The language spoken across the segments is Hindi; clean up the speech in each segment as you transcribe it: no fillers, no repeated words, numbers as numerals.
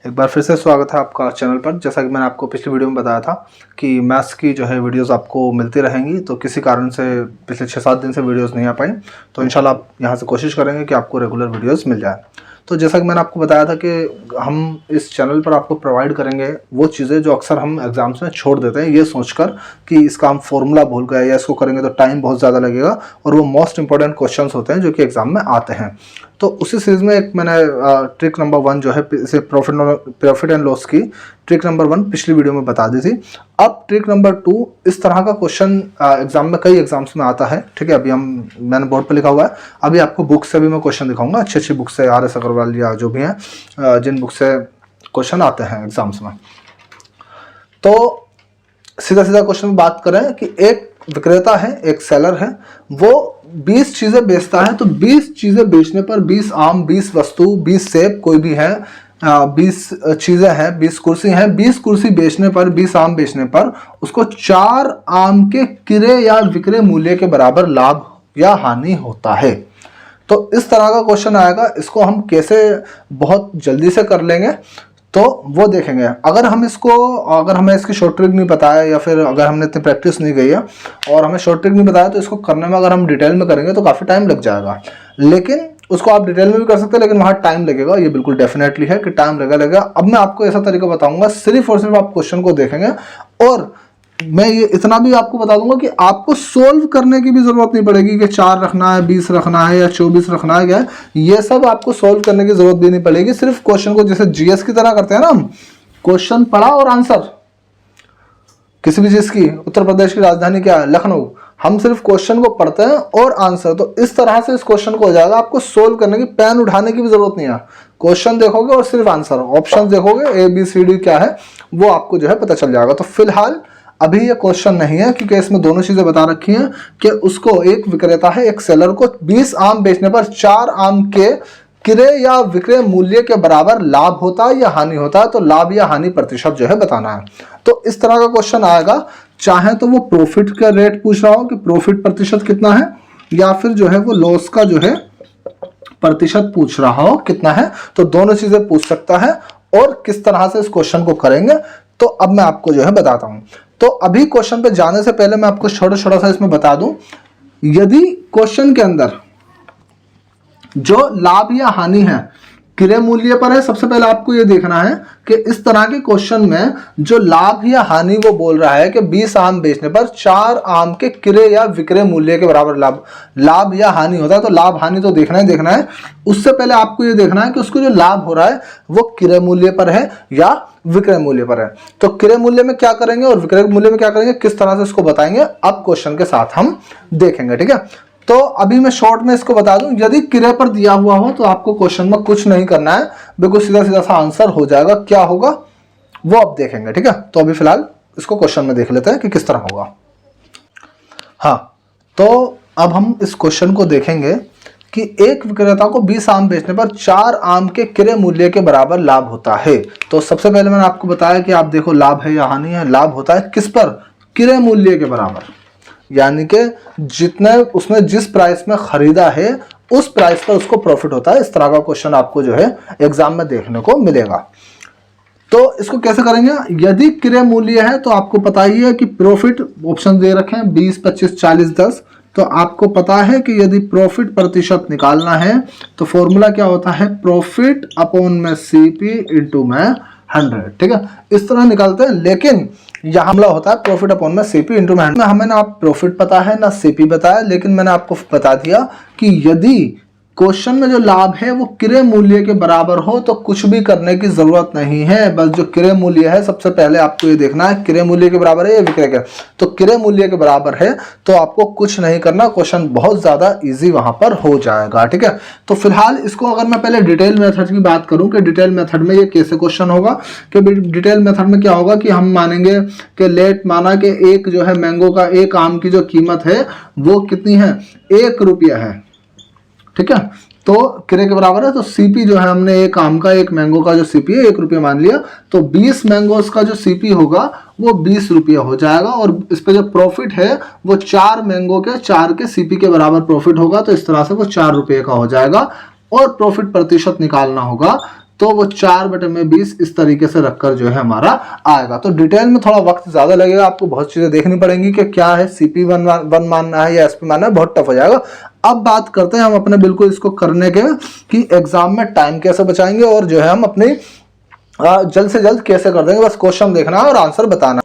एक बार फिर से स्वागत है आपका चैनल पर। जैसा कि मैंने आपको पिछली वीडियो में बताया था कि मैथ्स की जो है वीडियोस आपको मिलती रहेंगी, तो किसी कारण से पिछले 6-7 दिन से वीडियोस नहीं आ पाई, तो इंशाल्लाह आप यहाँ से कोशिश करेंगे कि आपको रेगुलर वीडियोस मिल जाए। तो जैसा कि मैंने आपको बताया था कि हम इस चैनल पर आपको प्रोवाइड करेंगे वो चीज़ें जो अक्सर हम एग्जाम्स में छोड़ देते हैं, ये सोचकर कि इसका हम फॉर्मूला भूल गए या इसको करेंगे तो टाइम बहुत ज़्यादा लगेगा, और वो मोस्ट इंपॉर्टेंट क्वेश्चन होते हैं जो कि एग्जाम में आते हैं। तो उसी सीरीज़ में एक मैंने ट्रिक नंबर 1 जो है इसे प्रॉफिट एंड लॉस की ट्रिक नंबर 1 पिछली वीडियो में बता दी थी। अब ट्रिक नंबर 2, इस तरह का क्वेश्चन एग्जाम में कई एग्जाम्स में आता है, ठीक है। अभी मैंने बोर्ड पर लिखा हुआ है, अभी आपको बुक से भी मैं क्वेश्चन दिखाऊंगा, अच्छी बुक से, RS अग्रवाल या जो भी हैं जिन बुक से क्वेश्चन आते हैं एग्जाम्स में। तो सीधा क्वेश्चन में बात करें कि एक विक्रेता है, एक सेलर है, वो 20 चीज़ें बेचता है। तो 20 चीज़ें बेचने पर 20 आम, 20 वस्तु, 20 सेब कोई भी है, 20 चीज़ें हैं, 20 कुर्सी हैं। 20 कुर्सी बेचने पर, 20 आम बेचने पर उसको 4 आम के क्रय या विक्रय मूल्य के बराबर लाभ या हानि होता है। तो इस तरह का क्वेश्चन आएगा, इसको हम कैसे बहुत जल्दी से कर लेंगे तो वो देखेंगे। अगर हमें इसकी शॉर्ट ट्रिक नहीं पता है, या फिर अगर हमने इतनी प्रैक्टिस नहीं की है और हमें शॉर्ट ट्रिक नहीं बताया, तो इसको करने में अगर हम डिटेल में करेंगे तो काफ़ी टाइम लग जाएगा। लेकिन उसको आप डिटेल में भी कर सकते हैं, लेकिन वहाँ टाइम लगेगा, ये बिल्कुल डेफिनेटली है कि टाइम लगेगा। अब मैं आपको ऐसा तरीका बताऊंगा, सिर्फ और सिर्फ आप क्वेश्चन को देखेंगे, और मैं ये इतना भी आपको बता दूंगा कि आपको सोल्व करने की भी जरूरत नहीं पड़ेगी कि 4 रखना है, 20 रखना है या 24 रखना है, क्या ये सब आपको सोल्व करने की जरूरत भी नहीं पड़ेगी। सिर्फ क्वेश्चन को जैसे GS की तरह करते हैं ना, हम क्वेश्चन पढ़ा और आंसर, किसी भी चीज की, उत्तर प्रदेश की राजधानी क्या है, लखनऊ, हम सिर्फ क्वेश्चन को पढ़ते हैं और आंसर। तो इस तरह से इस क्वेश्चन को हो जाएगा, आपको सोल्व करने की, पेन उठाने की भी जरूरत नहीं है। क्वेश्चन देखोगे और सिर्फ आंसर, ऑप्शन देखोगे, ABCD क्या है वो आपको जो है पता चल जाएगा। तो फिलहाल अभी ये क्वेश्चन नहीं है, क्योंकि इसमें दोनों चीजें बता रखी हैं कि उसको, एक विक्रेता है, एक सेलर को 20 आम बेचने पर 4 आम के क्रय या विक्रय मूल्य के बराबर लाभ होता है या हानि होता है। तो लाभ या हानि प्रतिशत जो है बताना है। तो इस तरह का क्वेश्चन आएगा, चाहे तो वो प्रॉफिट का रेट पूछ रहा हो कि प्रॉफिट प्रतिशत कितना है, या फिर जो है वो लॉस का जो है प्रतिशत पूछ रहा हो कितना है, तो दोनों चीजें पूछ सकता है। और किस तरह से इस क्वेश्चन को करेंगे तो अब मैं आपको जो है बताता हूं। तो अभी क्वेश्चन पे जाने से पहले मैं आपको छोटा सा इसमें बता दूं, यदि क्वेश्चन के अंदर जो लाभ या हानि है क्रय मूल्य पर है, सबसे पहले आपको यह देखना है कि इस तरह के क्वेश्चन में जो लाभ या हानि वो बोल रहा है कि 20 आम बेचने पर 4 आम के क्रय या विक्रय मूल्य के बराबर लाभ या हानि होता है। तो लाभ हानि तो देखना है। उससे पहले आपको ये देखना है कि उसको जो लाभ हो रहा है वो क्रय मूल्य पर है या विक्रय मूल्य पर है। तो क्रय मूल्य में क्या करेंगे और विक्रय मूल्य में क्या करेंगे, किस तरह से इसको बताएंगे, अब क्वेश्चन के साथ हम देखेंगे, ठीक है। तो अभी मैं शॉर्ट में इसको बता दूं, यदि क्रय पर दिया हुआ हो तो आपको क्वेश्चन में कुछ नहीं करना है, बिल्कुल सीधा सा आंसर हो जाएगा। क्या होगा वो अब देखेंगे, ठीक है। तो अभी फिलहाल इसको क्वेश्चन में देख लेते हैं कि किस तरह होगा। हाँ, तो अब हम इस क्वेश्चन को देखेंगे कि एक विक्रेता को 20 आम बेचने पर 4 आम के क्रय मूल्य के बराबर लाभ होता है। तो सबसे पहले मैंने आपको बताया कि आप देखो लाभ है या हानि है। लाभ होता है किस पर, क्रय मूल्य के बराबर, यानी कि जितने उसने जिस प्राइस में खरीदा है उस प्राइस पर उसको प्रॉफिट होता है। इस तरह का क्वेश्चन आपको जो है एग्जाम में देखने को मिलेगा। तो इसको कैसे करेंगे, यदि क्रय मूल्य है तो आपको पता ही है कि प्रॉफिट, ऑप्शन दे रखे हैं 20, 25, 40, 10। तो आपको पता है कि यदि प्रॉफिट प्रतिशत निकालना है तो फॉर्मूला क्या होता है, प्रॉफिट अपॉन में CP इंटू में 100, ठीक है। इस तरह निकालते हैं, लेकिन यह हमला होता है प्रॉफिट अपॉन में CP इंटू में 100। हमें ना आप प्रॉफिट पता है ना CP बताया, लेकिन मैंने आपको बता दिया कि यदि क्वेश्चन में जो लाभ है वो क्रय मूल्य के बराबर हो तो कुछ भी करने की जरूरत नहीं है। बस जो क्रय मूल्य है, सबसे पहले आपको ये देखना है क्रय मूल्य के बराबर है या विक्रय के, तो क्रय मूल्य के बराबर है तो आपको कुछ नहीं करना, क्वेश्चन बहुत ज्यादा इजी वहां पर हो जाएगा, ठीक है। तो फिलहाल इसको अगर मैं पहले डिटेल मेथड की बात करूं कि डिटेल मेथड में ये कैसे क्वेश्चन होगा, कि डिटेल मेथड में क्या होगा कि हम मानेंगे कि लेट माना कि एक जो है मैंगो का, एक आम की जो कीमत है वो कितनी है, 1 रुपया है, ठीक है। तो क्रय के बराबर है, तो CP जो है, हमने एक आम का, एक मैंगो का जो CP है 1 रुपया मान लिया, तो 20 मैंगोस का जो CP होगा वो 20 रुपया हो जाएगा। और इस पे जो प्रॉफिट है वो 4 मैंगो के 4 के CP के बराबर प्रॉफिट होगा, तो इस तरह से वो 4 रुपये का हो जाएगा। और प्रॉफिट प्रतिशत निकालना होगा, तो वो 4/20 इस तरीके से रखकर जो है हमारा आएगा। तो डिटेल में थोड़ा वक्त ज्यादा लगेगा, आपको बहुत चीजें देखनी पड़ेंगी कि क्या है CP1 मानना है या SP मानना है, बहुत टफ हो जाएगा। अब बात करते हैं हम अपने बिल्कुल इसको करने के कि एग्जाम में टाइम कैसे बचाएंगे और जो है हम अपनी जल्द से जल्द कैसे कर देंगे। बस क्वेश्चन देखना है और आंसर बताना।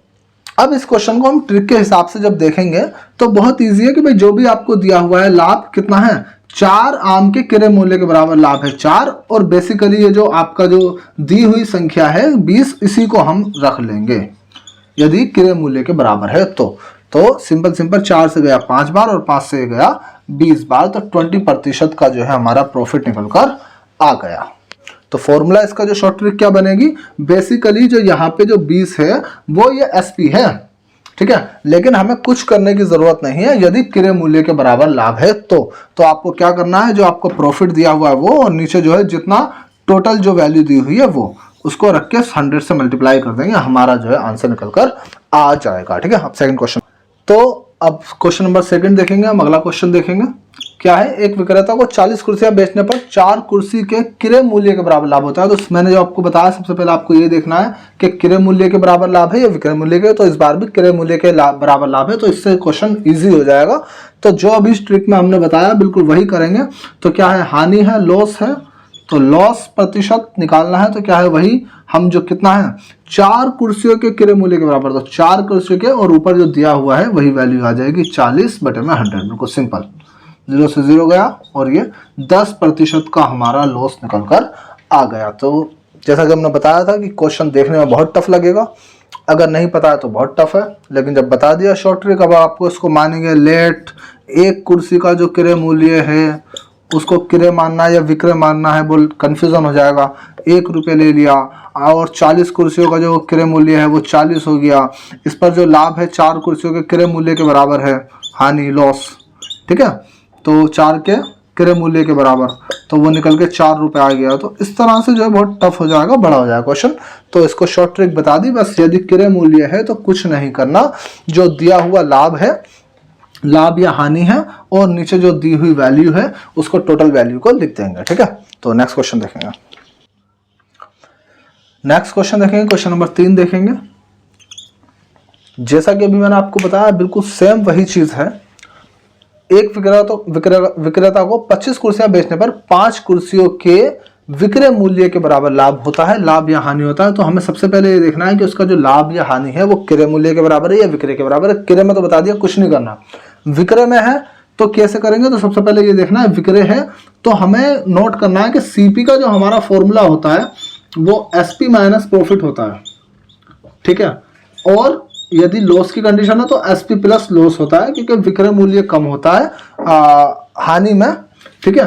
अब इस क्वेश्चन को हम ट्रिक के हिसाब से जब देखेंगे तो बहुत इजी है कि भाई जो भी आपको दिया हुआ है लाभ कितना है, 4 आम के क्रय मूल्य के बराबर लाभ है 4, और बेसिकली ये जो आपका जो दी हुई संख्या है 20, इसी को हम रख लेंगे यदि क्रय मूल्य के बराबर है तो सिंपल 4 से गया 5 बार और 5 से गया 20 बार, तो 20% का जो है हमारा प्रॉफिट निकल कर आ गया। तो फॉर्मूला इसका जो शॉर्ट ट्रिक क्या बनेगी, बेसिकली जो यहाँ पे जो 20 है वो ये SP है, ठीक है, लेकिन हमें कुछ करने की जरूरत नहीं है। यदि क्रय मूल्य के बराबर लाभ है तो आपको क्या करना है, जो आपको प्रॉफिट दिया हुआ है वो, और नीचे जो है जितना टोटल जो वैल्यू दी हुई है वो, उसको रख के 100 से मल्टीप्लाई कर देंगे, हमारा जो है आंसर निकल कर आ जाएगा। ठीक है, अब सेकंड क्वेश्चन। तो अब क्वेश्चन नंबर 2 देखेंगे हम। अगला क्वेश्चन देखेंगे क्या है, एक विक्रेता को 40 कुर्सियां बेचने पर 4 कुर्सी के क्रय मूल्य के बराबर लाभ होता है। तो मैंने जो आपको बताया, सबसे पहले आपको ये देखना है कि क्रय मूल्य के बराबर लाभ है या विक्रय मूल्य के, तो इस बार भी क्रय मूल्य के बराबर लाभ है, तो इससे क्वेश्चन इजी हो जाएगा। तो जो अभी इस ट्रिक में हमने बताया बिल्कुल वही करेंगे। तो क्या है, हानि है, लॉस है, तो लॉस प्रतिशत निकालना है, तो क्या है वही हम जो कितना है 4 कुर्सियों के क्रय मूल्य के बराबर, तो 4 कुर्सियों के और ऊपर जो दिया हुआ है वही वैल्यू आ जाएगी 40/100। बिल्कुल सिंपल, 0 से 0 गया और ये 10% का हमारा लॉस निकल कर आ गया। तो जैसा कि हमने बताया था कि क्वेश्चन देखने में बहुत टफ लगेगा, अगर नहीं पता है तो बहुत टफ है, लेकिन जब बता दिया शॉर्ट ट्रिक, अब आपको इसको मानेंगे लेट, एक कुर्सी का जो क्रय मूल्य है उसको क्रय मानना है या विक्रय मानना है, बोल कंफ्यूजन हो जाएगा। 1 रुपये ले लिया और 40 कुर्सियों का जो क्रय मूल्य है वो 40 हो गया। इस पर जो लाभ है 4 कुर्सियों के क्रय मूल्य के बराबर है, हानि लॉस, ठीक है, तो 4 के क्रय मूल्य के बराबर, तो वो निकल के 4 रुपये आ गया। तो इस तरह से जो है बहुत टफ हो जाएगा, बड़ा हो जाएगा क्वेश्चन। तो इसको शॉर्ट ट्रिक बता दी बस, यदि क्रय मूल्य है तो कुछ नहीं करना, जो दिया हुआ लाभ है, लाभ या हानि है, और नीचे जो दी हुई वैल्यू है उसको टोटल वैल्यू को लिख देंगे। ठीक है, तो नेक्स्ट क्वेश्चन देखेंगे। क्वेश्चन नंबर 3 देखेंगे। जैसा कि अभी मैंने आपको बताया बिल्कुल सेम वही चीज है। एक विक्रेता को 25 कुर्सियां बेचने पर 5 कुर्सियों के विक्रय मूल्य के बराबर लाभ होता है, लाभ या हानि होता है। तो हमें सबसे पहले ये देखना है कि उसका जो लाभ या हानि है वो क्रय मूल्य के बराबर है या विक्रय के बराबर है। क्रय में तो बता दिया, कुछ नहीं करना। विक्रय में है तो कैसे करेंगे, तो सबसे पहले ये देखना है, विक्रय है तो हमें नोट करना है कि CP का जो हमारा फॉर्मूला होता है वो SP माइनस प्रॉफिट होता है, ठीक है, और यदि लॉस की कंडीशन है तो SP प्लस लॉस होता है, क्योंकि विक्रय मूल्य कम होता है हानि में, ठीक है,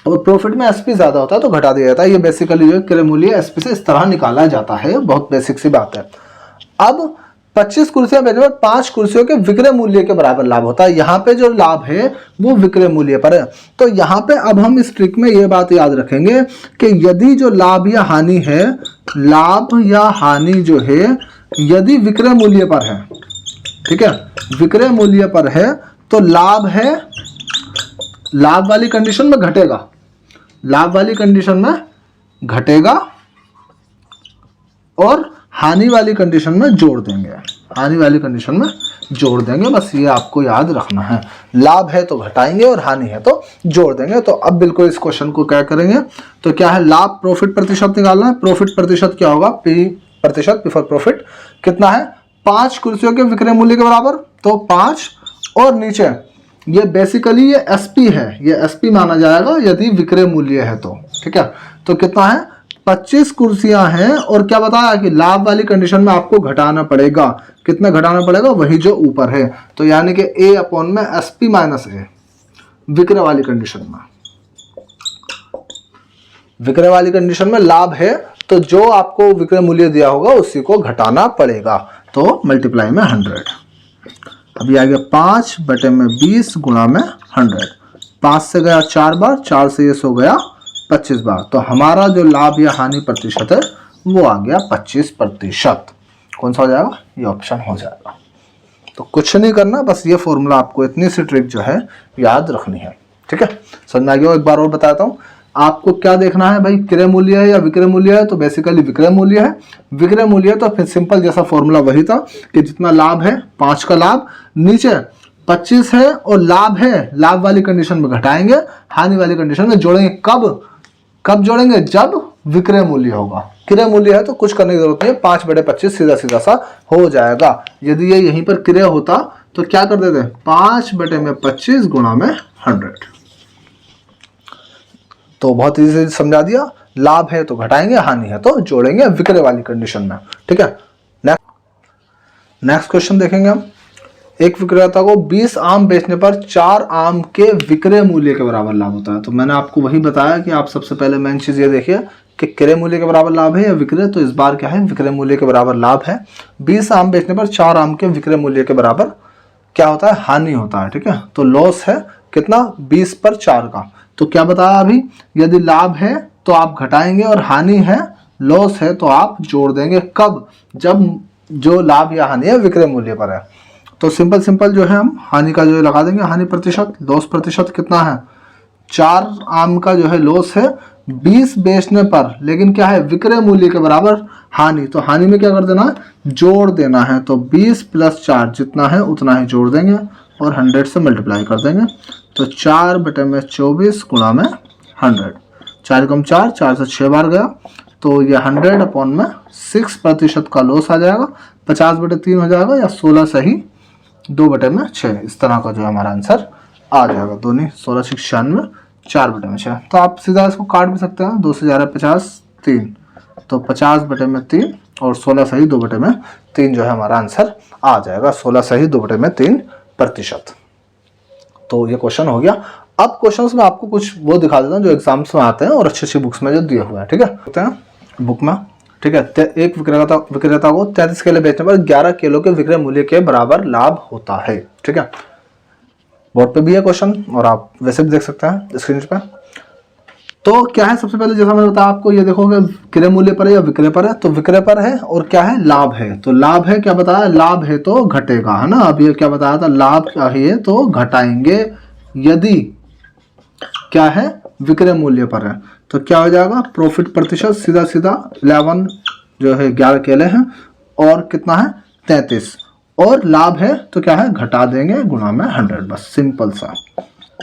और प्रॉफिट में SP ज्यादा होता है तो घटा दिया जाता है। ये बेसिकली जो क्रय मूल्य SP से इस तरह निकाला जाता है, बहुत बेसिक सी बात है। अब 25 कुर्सियां बेचने पर 5 कुर्सियों के विक्रय मूल्य के बराबर लाभ होता है। यहाँ पे जो लाभ है वो विक्रय मूल्य पर है। तो यहाँ पे अब हम इस ट्रिक में ये बात याद रखेंगे कि यदि जो लाभ या हानि है, लाभ या हानि जो है यदि विक्रय मूल्य पर है, ठीक है, विक्रय मूल्य पर है तो लाभ है, लाभ वाली कंडीशन में घटेगा, लाभ वाली कंडीशन में घटेगा, और हानि वाली कंडीशन में जोड़ देंगे, हानि वाली कंडीशन में जोड़ देंगे। बस ये आपको याद रखना है, लाभ है तो घटाएंगे और हानि है तो जोड़ देंगे। तो अब बिल्कुल इस क्वेश्चन को क्या करेंगे, तो क्या है, लाभ प्रॉफिट प्रतिशत निकालना है। प्रॉफिट प्रतिशत क्या होगा, P फॉर प्रॉफिट कितना है, 5 कुर्सियों के विक्रय मूल्य के बराबर, तो 5, और नीचे ये बेसिकली ये SP है, ये SP माना जाएगा यदि विक्रय मूल्य है तो, ठीक है। तो कितना है, 25 कुर्सियां हैं, और क्या बताया कि लाभ वाली कंडीशन में आपको घटाना पड़ेगा, कितना घटाना पड़ेगा, वही जो ऊपर है, तो यानी कि A में SP माइनस A, विक्रय वाली कंडीशन में, विक्रय वाली कंडीशन में लाभ है तो जो आपको विक्रय मूल्य दिया होगा उसी को घटाना पड़ेगा, तो मल्टीप्लाई में 100। अभी आ गया 5/20 गुणा में 100, 5 से गया 4 बार, 4 से ये सो गया 25 बार, तो हमारा जो लाभ या हानि प्रतिशत है वो आ गया 25%। कौन सा हो जाएगा, ये ऑप्शन हो जाएगा। तो कुछ नहीं करना, बस ये फॉर्मूला आपको, इतनी सी ट्रिक जो है याद रखनी है, ठीक है। समझ में आ गया। एक बार और बताता हूँ, आपको क्या देखना है भाई, क्रय मूल्य है या विक्रय मूल्य है, तो बेसिकली विक्रय मूल्य है। विक्रय मूल्य है तो फिर सिंपल जैसा फॉर्मूला वही था कि जितना लाभ है 5 का लाभ, नीचे 25 है और लाभ है, लाभ वाली कंडीशन में घटाएंगे, हानि वाली कंडीशन में जोड़ेंगे। कब जोड़ेंगे, जब विक्रय मूल्य होगा। क्रय मूल्य है तो कुछ करने की जरूरत नहीं है, 5/25 सीधा सीधा सा हो जाएगा। यदि ये यहीं पर क्रय होता तो क्या कर देते, 5/25 गुणा में 100। तो बहुत इजी से समझा दिया, लाभ है तो घटाएंगे, हानि है तो जोड़ेंगे विक्रय वाली कंडीशन में, ठीक है। नेक्स्ट क्वेश्चन देखेंगे हम। एक विक्रेता को 20 आम बेचने पर 4 आम के विक्रय मूल्य के बराबर लाभ होता है। तो मैंने आपको वही बताया कि आप सबसे पहले मेन चीज ये देखिए कि क्रय मूल्य के बराबर लाभ है या विक्रय, तो इस बार क्या है, विक्रय मूल्य के बराबर लाभ है। 20 आम बेचने पर 4 आम के विक्रय मूल्य के बराबर क्या होता है, हानि होता है, ठीक है। तो लॉस है कितना, 20 पर 4 का। तो क्या बताया अभी, यदि लाभ है तो आप घटाएंगे और हानि है, लॉस है तो आप जोड़ देंगे। कब, जब जो लाभ या हानि है विक्रय मूल्य पर है। तो सिंपल जो है हम हानि का जो है लगा देंगे, हानि प्रतिशत, लॉस प्रतिशत कितना है, 4 आम का जो है लॉस है 20 बेचने पर, लेकिन क्या है विक्रय मूल्य के बराबर हानि। तो हानि में क्या कर देना है, जोड़ देना है। तो 20 + 4 जितना है उतना ही जोड़ देंगे और 100 से मल्टीप्लाई कर देंगे। तो 4/24 गुणा में 100, 4 कम 4, 4 से 6 बार गया, तो ये 100/6% का लॉस आ जाएगा। 50/3 हो जाएगा या 16 सही 2/6, इस तरह का जो हमारा आंसर आ जाएगा। दोनों 16 6 96, 4/6। तो आप सीधा इसको काट भी सकते हैं, 2 से 11 50, 3, तो 50/3 और 16 सही 2/3 जो है हमारा आंसर आ जाएगा। 16 सही 2/3%। तो ये क्वेश्चन हो गया। अब क्वेश्चंस में आपको कुछ वो दिखा देता हूँ जो एग्जाम्स में आते हैं और अच्छी बुक्स में जो दिए हुए हैं, ठीक है, होते हैं बुक में, ठीक है। एक विक्रेता को 33 केले बेचने पर 11 किलो के विक्रय मूल्य के बराबर लाभ होता है, ठीक है। बोर्ड पे भी है क्वेश्चन और आप वैसे भी देख सकते हैं स्क्रीन पे। तो क्या है, सबसे पहले जैसा मैंने बताया आपको, ये देखोगे क्रय मूल्य पर है या विक्रय पर है, तो विक्रय पर है और क्या है, लाभ है। तो लाभ है, क्या बताया, लाभ है तो घटेगा, है ना। अब ये क्या बताया था, लाभ चाहिए तो घटाएंगे, यदि क्या है विक्रय मूल्य पर है। तो क्या हो जाएगा, प्रॉफिट प्रतिशत सीधा 11 जो है 11 केले हैं और कितना है 33, और लाभ है तो क्या है, घटा देंगे गुणा में 100, बस सिंपल सा।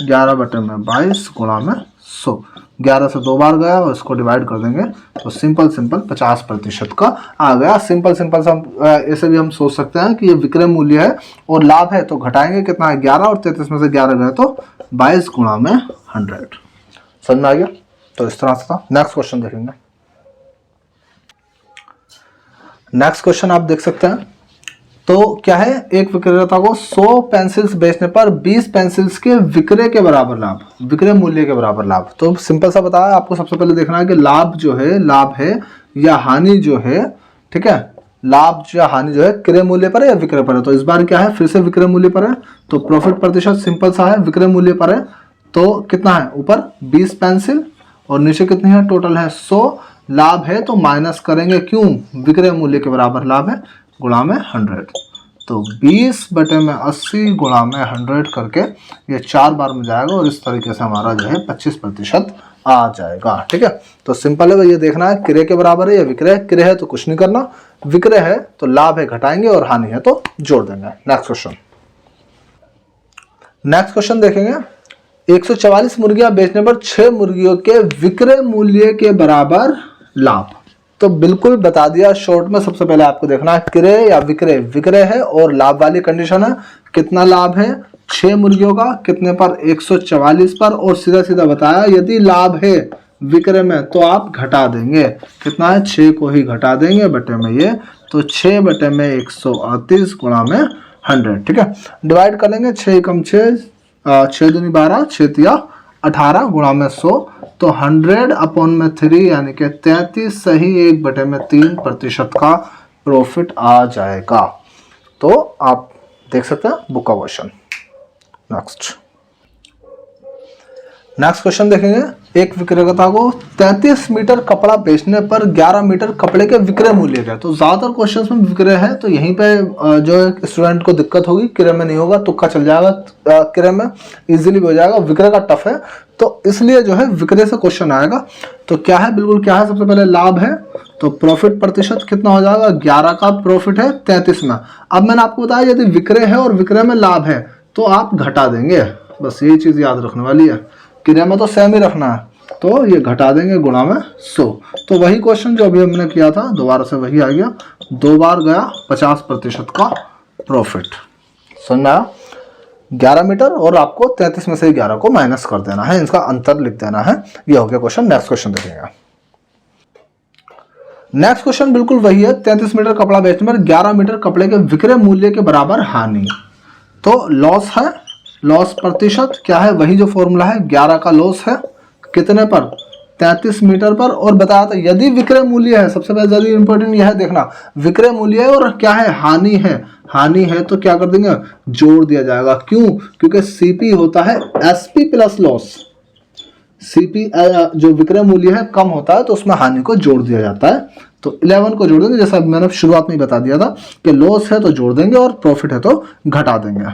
11/22 गुणा में 100, 11 से 2 बार गया और इसको डिवाइड कर देंगे तो सिंपल 50% का आ गया। सिंपल सा ऐसे भी हम सोच सकते हैं कि ये विक्रय मूल्य है और लाभ है तो घटाएंगे, कितना है 11 और 33 में से 11 गया तो 22 गुणा में 100। समझ में आ गया। तो इस तरह से था। नेक्स्ट क्वेश्चन देखेंगे। नेक्स्ट क्वेश्चन आप देख सकते हैं। तो क्या है, एक विक्रेता को 100 पेंसिल्स बेचने पर 20 पेंसिल्स के विक्रय के बराबर लाभ, विक्रय मूल्य के बराबर लाभ। तो सिंपल सा बताया आपको, सबसे पहले देखना है कि लाभ जो है, लाभ है या हानि जो है, ठीक है, लाभ या हानि जो है क्रय मूल्य पर है या विक्रय पर है। तो इस बार क्या है, फिर से विक्रय मूल्य पर है। तो प्रॉफिट प्रतिशत सिंपल सा है, विक्रय मूल्य पर है तो कितना है, ऊपर 20 पेंसिल और नीचे कितनी है, टोटल है 100। लाभ है तो माइनस करेंगे, क्यों, विक्रय मूल्य के बराबर लाभ है, गुणा में 100। तो 20/80 गुणा में 100 करके ये 4 बार में जाएगा और इस तरीके से हमारा जो है 25% आ जाएगा, ठीक है। तो सिंपल है, ये देखना है क्रय के बराबर है या विक्रय। क्रय है तो कुछ नहीं करना, विक्रय है तो लाभ है घटाएंगे और हानि है तो जोड़ देंगे। नेक्स्ट क्वेश्चन देखेंगे। 144 मुर्गियां बेचने पर 6 मुर्गियों के विक्रय मूल्य के बराबर लाभ। तो बिल्कुल बता दिया शॉर्ट में। सबसे पहले आपको देखना है क्रय या विक्रय। विक्रय है और लाभ वाली कंडीशन है। कितना लाभ है, 6 मुर्गियों का, कितने पर, 144 पर, और सीधा सीधा बताया यदि लाभ है विक्रय में तो आप घटा देंगे, कितना है, 6 को ही घटा देंगे बटे में ये, तो 6/138 गुणा में 100, ठीक है। डिवाइड कर लेंगे, 6 कम 6, 6 दूनी 12, 6 तिया 18 गुणा में 100, तो 100/3 यानी कि 33 सही 1/3% का प्रॉफिट आ जाएगा। तो आप देख सकते हैं बुक का क्वेश्चन। नेक्स्ट क्वेश्चन देखेंगे, एक विक्रेता को 33 मीटर कपड़ा बेचने पर 11 मीटर कपड़े के विक्रय मूल्य का। तो ज्यादातर क्वेश्चंस में विक्रय है, तो यहीं पे जो स्टूडेंट को दिक्कत होगी, क्रय में नहीं होगा, तुक्का चल जाएगा, क्रय में इजीली हो जाएगा, विक्रय का टफ है, तो इसलिए जो है विक्रय से क्वेश्चन आएगा। तो क्या है, बिल्कुल क्या है, सबसे पहले लाभ है, तो प्रॉफिट प्रतिशत कितना हो जाएगा, 11 का प्रॉफिट है 33 में। अब मैंने आपको बताया यदि विक्रय है और विक्रय में लाभ है तो आप घटा देंगे, बस यही चीज याद रखने वाली है, क्रय में तो सेम ही रखना है, तो ये घटा देंगे गुणा में 100। तो वही क्वेश्चन जो अभी हमने किया था, दोबारा से वही आ गया, 2 बार गया 50% का प्रॉफिट। समझ में आया, 11 मीटर और आपको 33 में से 11 को माइनस कर देना है, इसका अंतर लिख देना है। ये हो गया क्वेश्चन। नेक्स्ट क्वेश्चन देखेंगे। नेक्स्ट क्वेश्चन बिल्कुल वही है, 33 मीटर कपड़ा बेचने पर 11 मीटर कपड़े के विक्रय मूल्य के बराबर हानि। तो लॉस है, लॉस प्रतिशत क्या है, वही जो फॉर्मूला है, 11 का लॉस है कितने पर, 33 मीटर पर, और बताया था यदि विक्रय मूल्य है, सबसे पहले ज्यादा इंपॉर्टेंट यह है देखना, विक्रय मूल्य है और क्या है, हानि है, हानि है तो क्या कर देंगे, जोड़ दिया जाएगा। क्यों, क्योंकि सीपी होता है एसपी प्लस लॉस, सीपी जो विक्रय मूल्य है कम होता है तो उसमें हानि को जोड़ दिया जाता है। तो 11 को जोड़ देंगे, जैसा मैंने शुरुआत में बता दिया था कि लॉस है तो जोड़ देंगे और प्रॉफिट है तो घटा देंगे।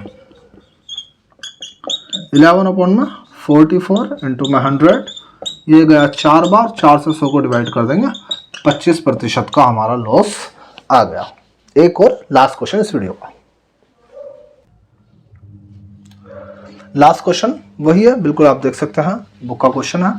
11/44 इंटू में 100, ये गया 4 बार, 4 से 100 को डिवाइड कर देंगे, 25% का हमारा लॉस आ गया। एक और लास्ट क्वेश्चन इस वीडियो का, लास्ट क्वेश्चन वही है, बिल्कुल आप देख सकते हैं, बुक का क्वेश्चन है।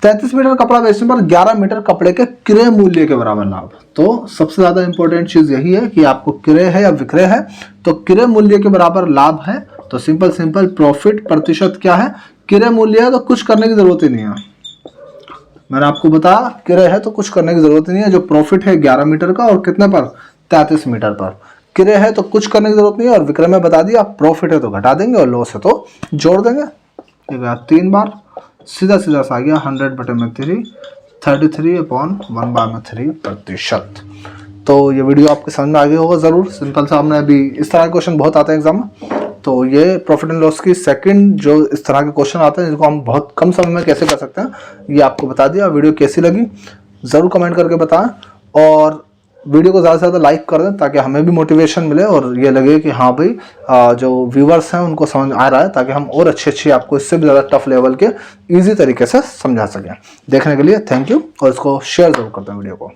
33 मीटर कपड़ा बेचने पर 11 मीटर कपड़े के क्रय मूल्य के बराबर लाभ। तो सबसे ज्यादा इंपॉर्टेंट चीज यही है कि आपको क्रय है या विक्रय है, तो क्रय मूल्य के बराबर लाभ है, तो सिंपल प्रॉफिट प्रतिशत क्या है, क्रय मूल्य है तो कुछ करने की जरूरत ही नहीं है, मैंने आपको बताया क्रय है तो कुछ करने की जरूरत नहीं है। जो प्रॉफिट है 11 मीटर का और कितने पर, 33 मीटर पर, क्रय है तो कुछ करने की जरूरत नहीं है, और विक्रय में बता दिया, प्रॉफिट है तो घटा देंगे और लॉस है तो जोड़ देंगे। 3 बार सीधा सीधा सा आ गया 100/3, 33/1/3%। तो ये वीडियो आपके समझ में आ गया होगा जरूर, सिंपल सा। हमने अभी इस तरह के क्वेश्चन बहुत आते हैं एग्जाम में, तो ये प्रॉफिट एंड लॉस की सेकंड जो इस तरह के क्वेश्चन आते हैं जिनको हम बहुत कम समय में कैसे कर सकते हैं, ये आपको बता दिया। वीडियो कैसी लगी ज़रूर कमेंट करके बताएं, और वीडियो को ज़्यादा से ज़्यादा लाइक कर दें ताकि हमें भी मोटिवेशन मिले और ये लगे कि हाँ भाई जो व्यूवर्स हैं उनको समझ आ रहा है, ताकि हम और अच्छे आपको इससे भी ज़्यादा टफ लेवल के ईजी तरीके से समझा सकें। देखने के लिए थैंक यू, और इसको शेयर ज़रूर करते हैं वीडियो को।